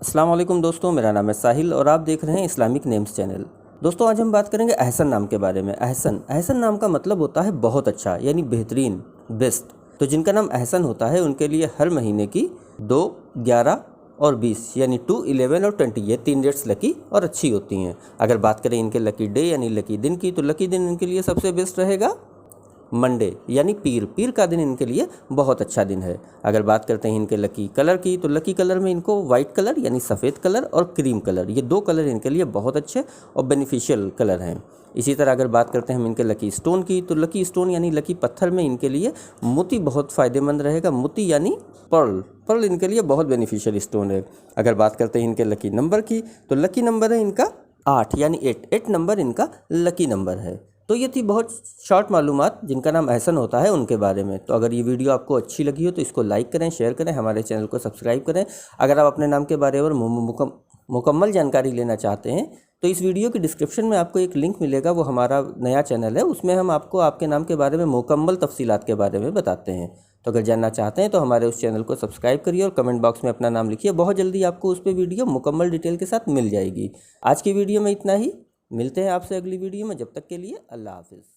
अस्सलाम वालेकुम दोस्तों, मेरा नाम है साहिल और आप देख रहे हैं इस्लामिक नेम्स चैनल। दोस्तों आज हम बात करेंगे अहसन नाम के बारे में। अहसन नाम का मतलब होता है बहुत अच्छा, यानी बेहतरीन, बेस्ट। तो जिनका नाम अहसन होता है उनके लिए हर महीने की 2, 11 और 20 यानी 2, 11 और 20 ये 3 डेट्स लकी और अच्छी होती हैं। अगर बात करें इनके लकी डे यानी लकी दिन की, तो लकी दिन इनके लिए सबसे बेस्ट रहेगा मंडे यानी पीर का दिन इनके लिए बहुत अच्छा दिन है। अगर बात करते हैं इनके लकी कलर की, तो लकी कलर में इनको वाइट कलर यानी सफ़ेद कलर और क्रीम कलर, ये 2 कलर इनके लिए बहुत अच्छे और बेनिफिशियल कलर हैं। इसी तरह अगर बात करते हैं हम इनके लकी स्टोन की, तो लकी स्टोन यानी लकी पत्थर में इनके लिए मोती बहुत फ़ायदेमंद रहेगा। मोती यानी पर्ल इनके लिए बहुत बेनिफिशियल स्टोन है। अगर बात करते हैं इनके लकी नंबर की, तो लकी नंबर है इनका 8 यानी 8 नंबर इनका लकी नंबर है। तो ये थी बहुत शॉर्ट मालूमात जिनका नाम अहसन होता है उनके बारे में। तो अगर ये वीडियो आपको अच्छी लगी हो तो इसको लाइक करें, शेयर करें, हमारे चैनल को सब्सक्राइब करें। अगर आप अपने नाम के बारे में मुकम्मल जानकारी लेना चाहते हैं तो इस वीडियो की डिस्क्रिप्शन में आपको एक लिंक मिलेगा, वो हमारा नया चैनल है, उसमें हम आपको आपके नाम के बारे में मुकम्मल तफसीलात के बारे में बताते हैं। तो अगर जानना चाहते हैं तो हमारे उस चैनल को सब्सक्राइब करिए और कमेंट बॉक्स में अपना नाम लिखिए। बहुत जल्दी आपको उस पर वीडियो मुकम्मल डिटेल के साथ मिल जाएगी। आज की वीडियो में इतना ही, मिलते हैं आपसे अगली वीडियो में। जब तक के लिए अल्लाह हाफिज़।